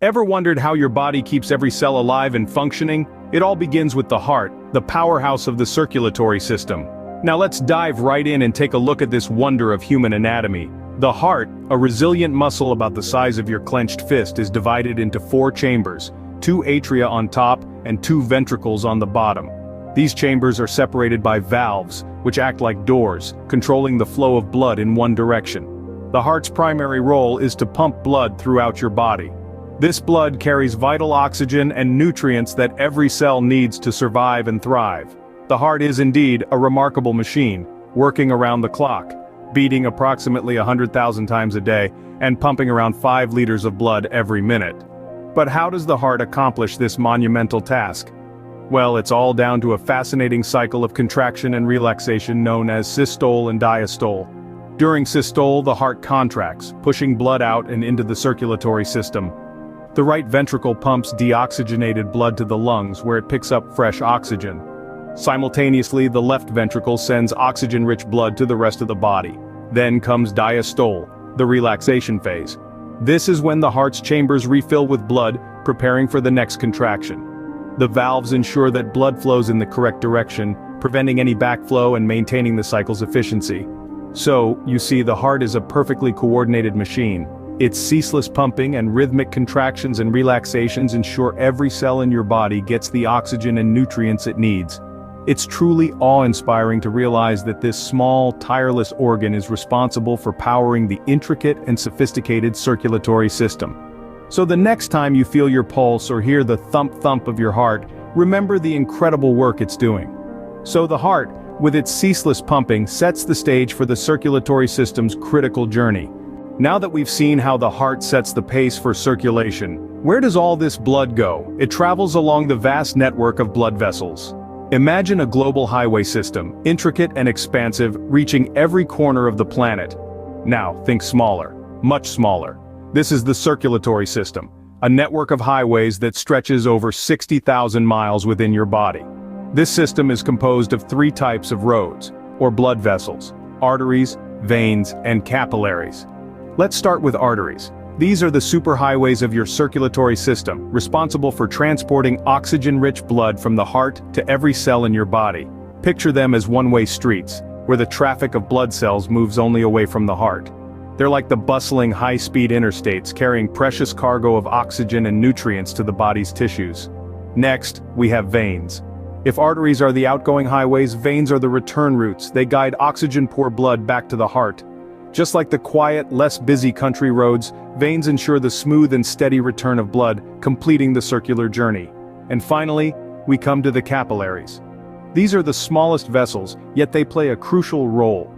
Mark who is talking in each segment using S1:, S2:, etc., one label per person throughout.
S1: Ever wondered how your body keeps every cell alive and functioning? It all begins with the heart, the powerhouse of the circulatory system. Now let's dive right in and take a look at this wonder of human anatomy. The heart, a resilient muscle about the size of your clenched fist, is divided into 4 chambers, 2 atria on top and 2 ventricles on the bottom. These chambers are separated by valves, which act like doors, controlling the flow of blood in one direction. The heart's primary role is to pump blood throughout your body. This blood carries vital oxygen and nutrients that every cell needs to survive and thrive. The heart is indeed a remarkable machine, working around the clock, beating approximately 100,000 times a day, and pumping around 5 liters of blood every minute. But how does the heart accomplish this monumental task? Well, it's all down to a fascinating cycle of contraction and relaxation known as systole and diastole. During systole, the heart contracts, pushing blood out and into the circulatory system. The right ventricle pumps deoxygenated blood to the lungs where it picks up fresh oxygen. Simultaneously, the left ventricle sends oxygen-rich blood to the rest of the body. Then comes diastole, the relaxation phase. This is when the heart's chambers refill with blood, preparing for the next contraction. The valves ensure that blood flows in the correct direction, preventing any backflow and maintaining the cycle's efficiency. So, you see, the heart is a perfectly coordinated machine. Its ceaseless pumping and rhythmic contractions and relaxations ensure every cell in your body gets the oxygen and nutrients it needs. It's truly awe-inspiring to realize that this small, tireless organ is responsible for powering the intricate and sophisticated circulatory system. So the next time you feel your pulse or hear the thump-thump of your heart, remember the incredible work it's doing. So the heart, with its ceaseless pumping, sets the stage for the circulatory system's critical journey. Now that we've seen how the heart sets the pace for circulation, where does all this blood go? It travels along the vast network of blood vessels. Imagine a global highway system, intricate and expansive, reaching every corner of the planet. Now, think smaller, much smaller. This is the circulatory system, a network of highways that stretches over 60,000 miles within your body. This system is composed of 3 types of roads, or blood vessels: arteries, veins, and capillaries. Let's start with arteries. These are the superhighways of your circulatory system, responsible for transporting oxygen-rich blood from the heart to every cell in your body. Picture them as one-way streets, where the traffic of blood cells moves only away from the heart. They're like the bustling high-speed interstates carrying precious cargo of oxygen and nutrients to the body's tissues. Next, we have veins. If arteries are the outgoing highways, veins are the return routes. They guide oxygen-poor blood back to the heart. Just like the quiet, less busy country roads, veins ensure the smooth and steady return of blood, completing the circular journey. And finally, we come to the capillaries. These are the smallest vessels, yet they play a crucial role.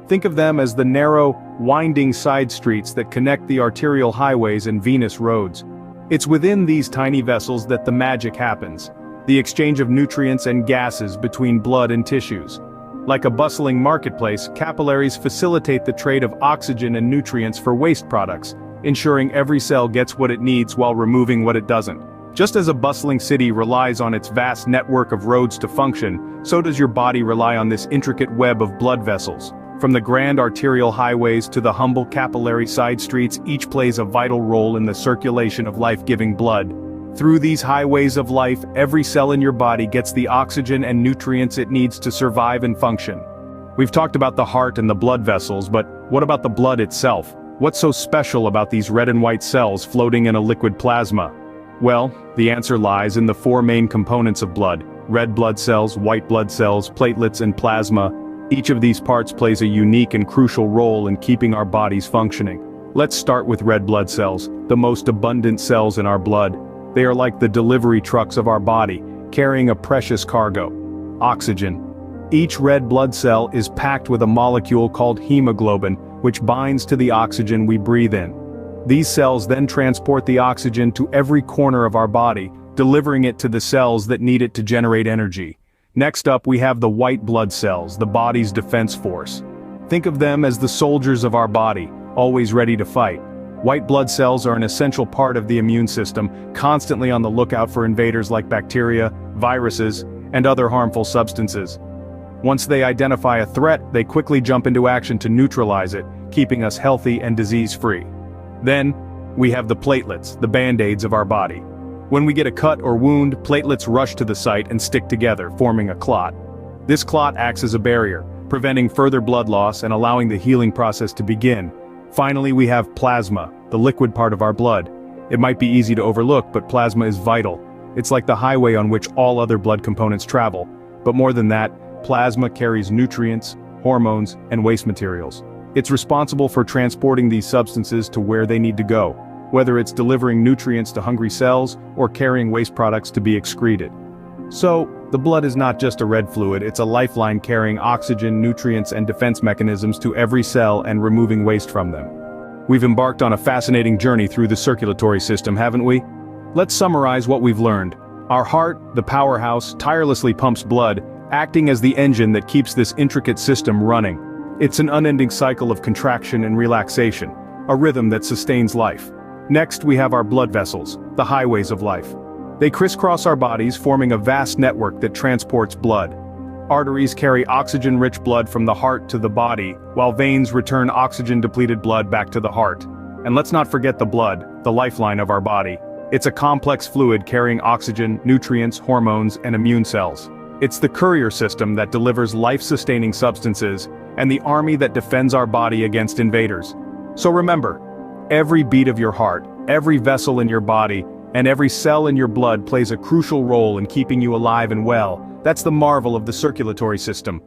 S1: Think of them as the narrow, winding side streets that connect the arterial highways and venous roads. It's within these tiny vessels that the magic happens, the exchange of nutrients and gases between blood and tissues. Like a bustling marketplace, capillaries facilitate the trade of oxygen and nutrients for waste products, ensuring every cell gets what it needs while removing what it doesn't. Just as a bustling city relies on its vast network of roads to function, so does your body rely on this intricate web of blood vessels. From the grand arterial highways to the humble capillary side streets, each plays a vital role in the circulation of life-giving blood. Through these highways of life, every cell in your body gets the oxygen and nutrients it needs to survive and function. We've talked about the heart and the blood vessels, but what about the blood itself? What's so special about these red and white cells floating in a liquid plasma? Well, the answer lies in the 4 main components of blood: red blood cells, white blood cells, platelets, and plasma. Each of these parts plays a unique and crucial role in keeping our bodies functioning. Let's start with red blood cells, the most abundant cells in our blood. They are like the delivery trucks of our body, carrying a precious cargo: oxygen. Each red blood cell is packed with a molecule called hemoglobin, which binds to the oxygen we breathe in. These cells then transport the oxygen to every corner of our body, delivering it to the cells that need it to generate energy. Next up, we have the white blood cells, the body's defense force. Think of them as the soldiers of our body, always ready to fight. White blood cells are an essential part of the immune system, constantly on the lookout for invaders like bacteria, viruses, and other harmful substances. Once they identify a threat, they quickly jump into action to neutralize it, keeping us healthy and disease-free. Then, we have the platelets, the band-aids of our body. When we get a cut or wound, platelets rush to the site and stick together, forming a clot. This clot acts as a barrier, preventing further blood loss and allowing the healing process to begin. Finally, we have plasma, the liquid part of our blood. It might be easy to overlook, but plasma is vital. It's like the highway on which all other blood components travel. But more than that, plasma carries nutrients, hormones, and waste materials. It's responsible for transporting these substances to where they need to go, whether it's delivering nutrients to hungry cells or carrying waste products to be excreted. So, the blood is not just a red fluid, it's a lifeline carrying oxygen, nutrients, and defense mechanisms to every cell and removing waste from them. We've embarked on a fascinating journey through the circulatory system, haven't we? Let's summarize what we've learned. Our heart, the powerhouse, tirelessly pumps blood, acting as the engine that keeps this intricate system running. It's an unending cycle of contraction and relaxation, a rhythm that sustains life. Next, we have our blood vessels, the highways of life. They crisscross our bodies, forming a vast network that transports blood. Arteries carry oxygen-rich blood from the heart to the body, while veins return oxygen-depleted blood back to the heart. And let's not forget the blood, the lifeline of our body. It's a complex fluid carrying oxygen, nutrients, hormones, and immune cells. It's the courier system that delivers life-sustaining substances, and the army that defends our body against invaders. So remember, every beat of your heart, every vessel in your body, and every cell in your blood plays a crucial role in keeping you alive and well. That's the marvel of the circulatory system.